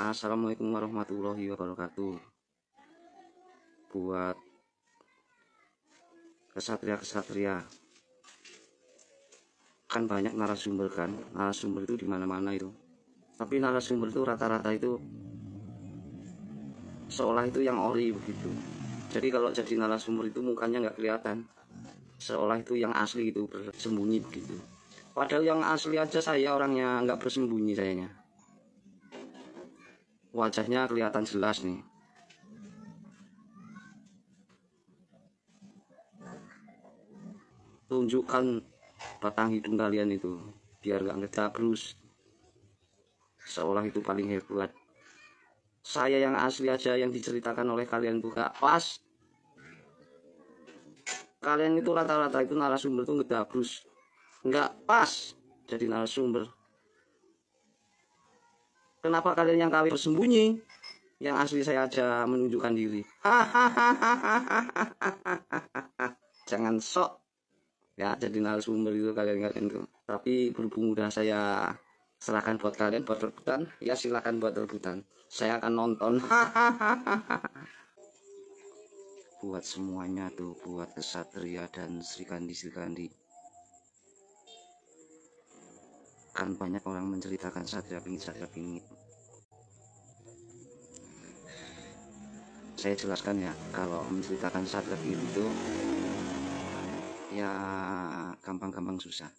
Assalamualaikum warahmatullahi wabarakatuh. Buat kesatria-kesatria, kan banyak narasumber kan, narasumber itu di mana-mana itu. Tapi narasumber itu rata-rata itu seolah itu yang ori begitu. Jadi kalau jadi narasumber itu mukanya nggak kelihatan, seolah itu yang asli itu bersembunyi begitu. Padahal yang asli aja saya orangnya nggak bersembunyi sayanya. Wajahnya kelihatan jelas nih. Tunjukkan batang hidung kalian itu biar nggak ngedabrus, seolah itu paling hebat. Saya yang asli aja yang diceritakan oleh kalian itu gak pas. Kalian itu rata-rata itu narasumber itu ngedabrus, nggak pas jadi narasumber. Kenapa kalian yang KW bersembunyi, yang asli saya aja menunjukkan diri? Jangan sok ya jadi narasumber itu kalian itu. Tapi berhubung udah saya serahkan buat kalian buat rebutan, ya silakan buat rebutan, saya akan nonton. Buat semuanya tuh, buat kesatria dan Srikandi, kan banyak orang menceritakan satria pingit. Saya jelaskan ya, kalau menceritakan satria pingit itu ya gampang-gampang susah,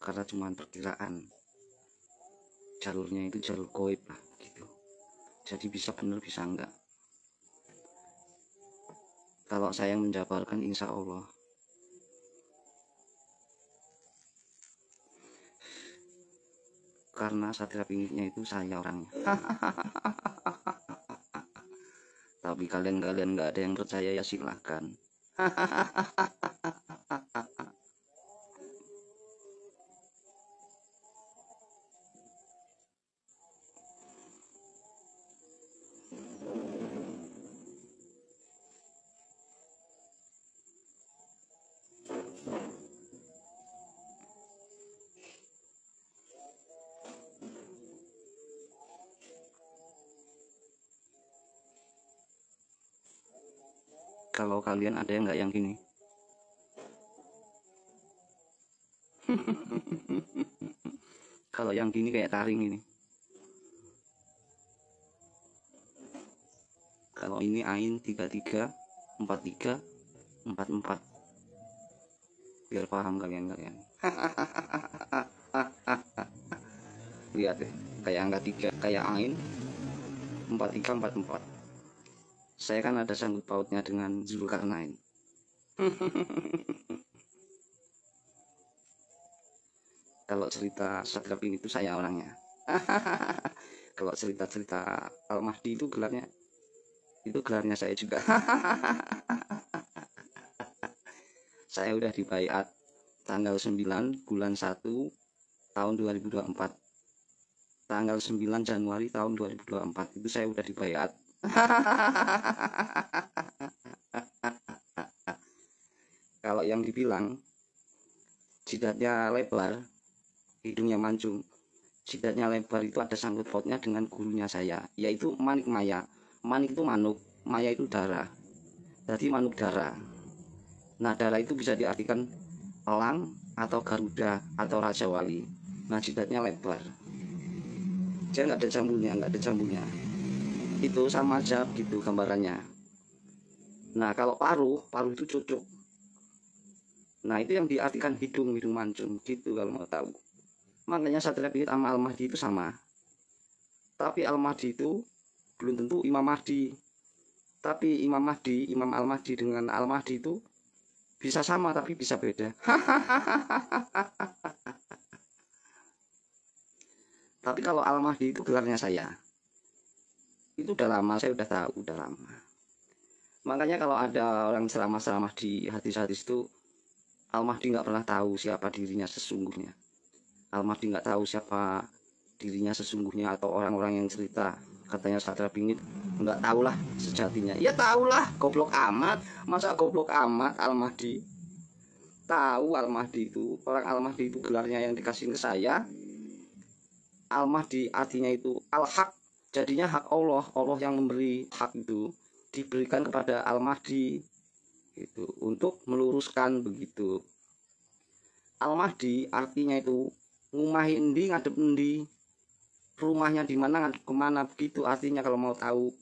karena cuma perkiraan, jalurnya itu jalur goib lah gitu. Jadi bisa bener bisa enggak. Kalau saya yang menjabarkan insya Allah karena satria pingitnya itu saya orangnya. Tapi kalian nggak ada yang percaya ya silahkan. Kalau kalian ada yang nggak yang gini? Kalau yang gini kayak taring ini. Kalau ini ain 33 43 44. Biar paham kalian. Lihat deh, kayak angka 3, kayak ain 43 44. Saya kan ada sangkut pautnya dengan Zulkarnain. Kalau cerita satria pingit itu saya orangnya. Kalau cerita-cerita Al-Mahdi itu gelarnya saya juga. Saya udah dibaiat tanggal 9 bulan 1 tahun 2024. Tanggal 9 Januari tahun 2024 itu saya udah dibaiat. Kalau yang dibilang jidatnya lebar, hidungnya mancung, jidatnya lebar itu ada sangkut pautnya dengan gurunya saya, yaitu Manik Maya. Manik itu manuk, Maya itu darah. Jadi manuk darah. Nah, darah itu bisa diartikan elang atau Garuda atau Raja Wali. Nah, jidatnya lebar. Dia nggak ada jambulnya. Itu sama aja gitu gambarannya. Nah, kalau paruh itu cucuk. Nah, itu yang diartikan hidung mancung gitu kalau mau tahu. Makanya satria pingit sama Al-Mahdi itu sama. Tapi Al-Mahdi itu belum tentu Imam Mahdi. Tapi Imam Al-Mahdi dengan Al-Mahdi itu bisa sama tapi bisa beda. Tapi kalau Al-Mahdi itu gelarnya saya. Itu udah lama, saya udah tahu, udah lama. Makanya kalau ada orang ceramah-ceramah di hadis-hadis itu, Al-Mahdi nggak pernah tahu siapa dirinya sesungguhnya. Al-Mahdi nggak tahu siapa dirinya sesungguhnya, atau orang-orang yang cerita katanya satria pingit nggak tahulah sejatinya. Ya tahulah, goblok amat. Masa goblok amat Al-Mahdi? Tahu Al-Mahdi itu, orang Al-Mahdi itu gelarnya yang dikasih ke saya. Al-Mahdi artinya itu Al-Haq, Jadinya hak Allah, Allah yang memberi hak itu diberikan kepada Al-Mahdi itu untuk meluruskan begitu. Al-Mahdi artinya itu ngumahi endi ngadep endi, rumahnya di mana ngadep kemana begitu artinya. Kalau mau tahu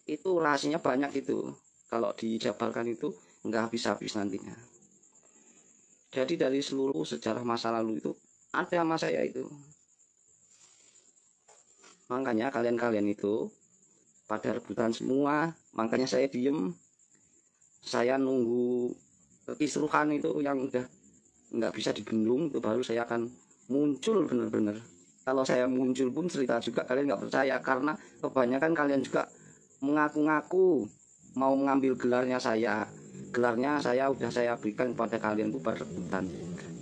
itu rahasianya banyak itu, kalau dijabarkan itu nggak habis-habis nantinya. Jadi dari seluruh sejarah masa lalu itu ada sama saya itu. Makanya kalian itu pada rebutan semua, makanya saya diem, saya nunggu kekisruhan itu yang udah nggak bisa dibendung, itu baru saya akan muncul bener-bener. Kalau saya muncul pun cerita juga kalian nggak percaya, karena kebanyakan kalian juga mengaku-ngaku mau mengambil gelarnya saya. Gelarnya saya udah saya berikan kepada kalian itu pada rebutan,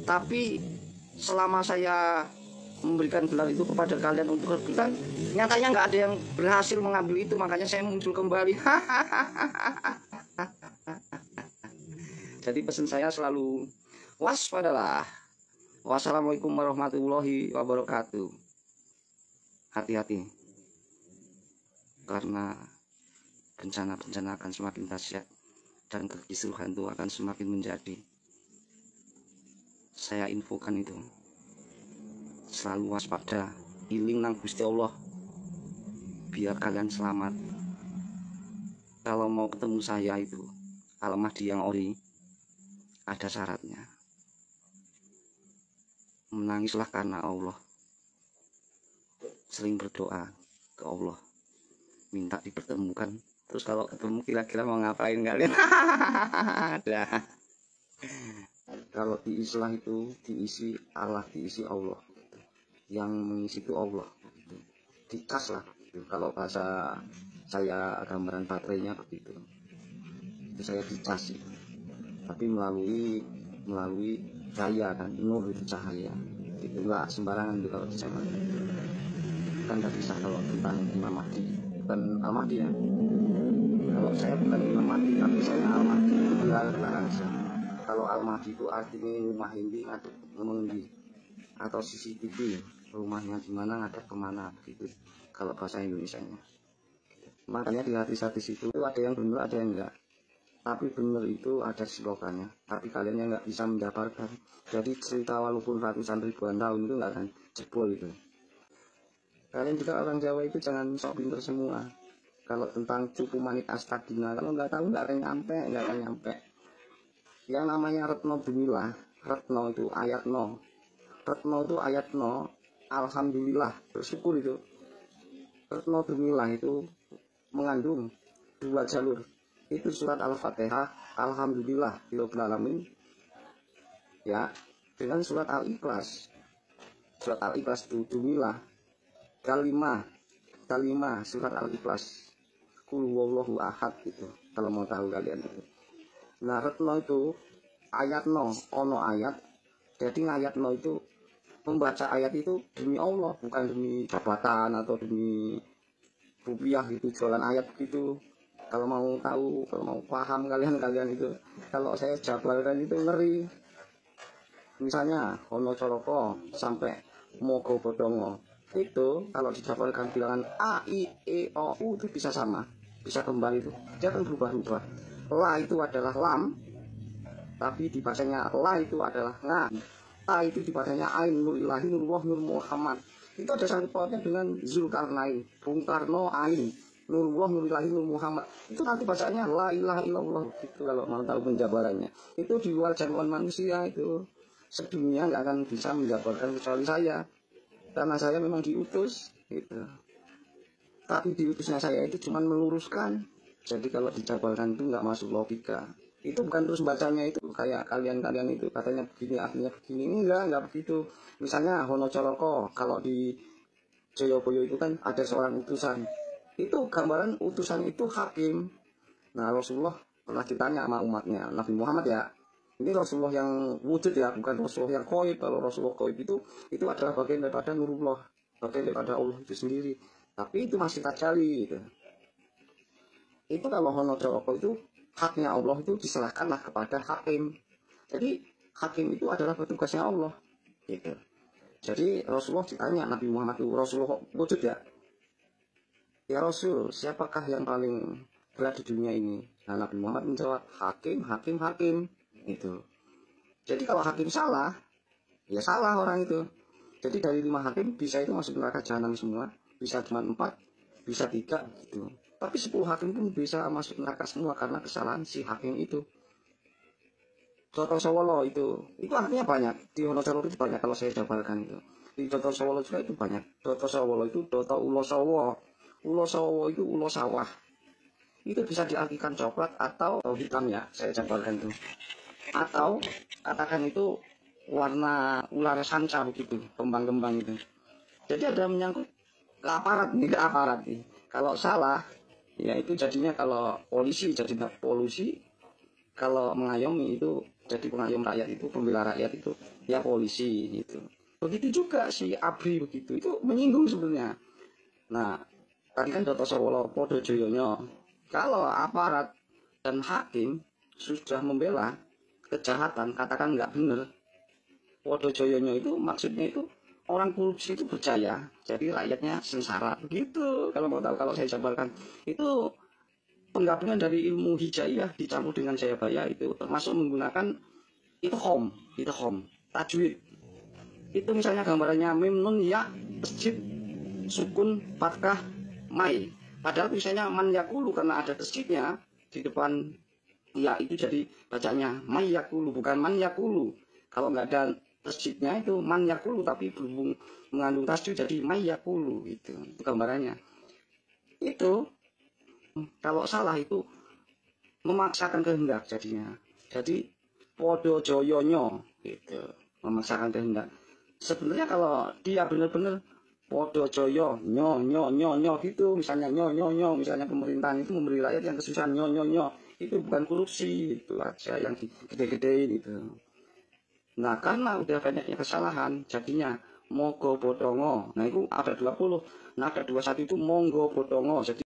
tapi selama saya memberikan gelar itu kepada kalian untuk rebutan, nyatanya nggak ada yang berhasil mengambil itu. Makanya saya muncul kembali. Jadi pesan saya selalu waspadalah. Wassalamualaikum warahmatullahi wabarakatuh. Hati-hati, karena bencana-bencana akan semakin dahsyat dan kekisruhan itu akan semakin menjadi. Saya infokan itu. Selalu waspada, iling nang Gusti Allah, biar kalian selamat. Kalau mau ketemu saya itu Al-Mahdi yang ori, ada syaratnya. Menangislah karena Allah, sering berdoa ke Allah, minta dipertemukan. Terus kalau ketemu kira-kira mau ngapain kalian? Ada. Kalau di Islam itu diisi Allah, diisi Allah. Yang mengisi itu Allah, dicas lah gitu. Kalau bahasa saya gambaran baterainya begitu, itu saya dicas itu. Tapi melalui cahaya kan, nur itu cahaya itu, enggak sembarangan itu. Kalau di sana kan nggak bisa. Kalau tentang Imam Mahdi, bukan Al-Mahdi ya, kalau saya bukan Imam Mahdi tapi saya Al-Mahdi itu gelar langsung. Kalau Al-Mahdi itu artinya rumah hindi atau mengundi, atau CCTV rumahnya gimana ngadep kemana gitu kalau bahasa Indonesianya. Makanya di hadis-hadis itu ada yang benar ada yang enggak, tapi benar itu ada slogannya, tapi kalian yang nggak bisa menjabarkan. Jadi cerita walaupun ratusan ribuan tahun itu nggak akan jebol itu. Kalian juga orang Jawa itu jangan sok pinter semua. Kalau tentang cupu manik astagina, kalau nggak tahu nggak akan nyampe. Yang namanya Retno Dumilah, Retno itu ayat no, Retno itu ayat no, alhamdulillah, bersyukur itu. Retno Dumilah itu mengandung dua jalur. Itu surat Al-Fatihah, alhamdulillah rabbil alamin, ya, dengan surat Al-Ikhlas. Surat Al-Ikhlas itu Dumilah, kalimah surat Al-Ikhlas, Qul huwallahu ahad gitu. Kalau mau tahu kalian itu. Nah, Retno itu ayat no, ono ayat. Jadi ayat no itu membaca ayat itu demi Allah, bukan demi jabatan atau demi rupiah gitu, jualan ayat gitu. Kalau mau tahu, kalau mau paham kalian itu, kalau saya jabarkan itu ngeri. Misalnya Hono Coroko sampai Mogo Bodongo itu kalau dijabarkan bilangan A, I, E, O, U itu bisa sama, bisa kembali itu, dia akan berubah-ubah. La itu adalah lam, tapi dibacanya la itu adalah nga. A itu dibacanya Ain, Nur Ilahi, Nur Wah, Nur Muhammad. Itu ada sangkut pautnya dengan Zulkarnain, Bung Karno, Ain, Nur Wah, Nur Ilahi, Nur Muhammad. Itu nanti bacanya La ilaha illallah gitu kalau mau tahu penjabarannya. Itu di luar jangkauan manusia itu. Sedunia nggak akan bisa menjabarkan kecuali saya. Karena saya memang diutus gitu. Tapi diutusnya saya itu cuma meluruskan. Jadi kalau dijabarkan itu nggak masuk logika. Itu bukan terus bacanya itu kayak kalian itu katanya begini artinya begini, enggak begitu. Misalnya Hono Coroko, kalau di Joyoboyo itu kan ada seorang utusan, itu gambaran utusan itu hakim. Nah, Rasulullah pernah ditanya sama umatnya, Nabi Muhammad ya, ini Rasulullah yang wujud ya, bukan Rasulullah yang qoib. Kalau Rasulullah qoib itu adalah bagian daripada nurullah, bagian daripada Allah itu sendiri, tapi itu masih tajali gitu. Itu kalau Hono Coroko itu haknya Allah itu diserahkanlah kepada hakim. Jadi hakim itu adalah petugasnya Allah gitu. Jadi Rasulullah ditanya, Nabi Muhammad itu Rasulullah wujud ya, ya Rasul, siapakah yang paling berat di dunia ini? Nah, Nabi Muhammad menjawab, hakim, hakim, hakim. Itu. Jadi kalau hakim salah, ya salah orang itu. Jadi dari 5 hakim bisa itu masuk neraka jahanam semua, bisa cuma 4, bisa 3 gitu. Tapi 10 hakim pun bisa masuk neraka semua karena kesalahan si hakim itu. Doto Sowolo itu artinya banyak. Di Wonosobo itu banyak kalau saya jabarkan itu. Di Doto Sowolo juga itu banyak. Doto Sowolo itu Doto Ulo Sowo. Ulo Sowo itu ulo sawah. Itu bisa diartikan coklat atau hitam ya, saya jabarkan itu. Atau katakan itu warna ular sanca begitu, kembang-kembang itu. Jadi ada menyangkut ke aparat nih, ke aparat nih. Kalau salah, ya itu jadinya kalau polisi jadi polusi, kalau mengayomi itu jadi pengayom rakyat itu, pembela rakyat itu ya polisi gitu. Begitu juga si ABRI begitu, itu menyinggung sebenarnya. Nah, tadi kan Doto Sowolo, Podo Joyonya, kalau aparat dan hakim sudah membela kejahatan, katakan nggak benar, Podo Joyonya itu maksudnya itu orang korupsi itu percaya, jadi rakyatnya sengsara. Begitu kalau mau tahu, kalau saya jabarkan itu penggabungan dari ilmu hijaiyah dicampur dengan jayabaya itu termasuk menggunakan itu home tajwid. Itu misalnya gambarannya mim nun ya masjid sukun fathah mai, padahal misalnya man yakulu karena ada tasjidnya di depan ya itu jadi bacanya may yakulu bukan man yakulu. Kalau nggak ada tasjidnya itu man yakulu tapi berhubung mengandung tasjid jadi may yakulu itu gambarannya. Itu kalau salah itu memaksakan kehendak jadinya. Jadi podo joyonyo gitu, memaksakan kehendak. Sebenarnya kalau dia benar-benar podo joyo nyo gitu, misalnya nyo misalnya pemerintahan itu memberi rakyat yang kesusahan nyo itu bukan korupsi, itu aja yang gede-gede gitu. Nah karena udah banyaknya kesalahan jadinya mogo bodongo. Nah itu ada 20, nah ada 21 itu monggo bodongo. Jadi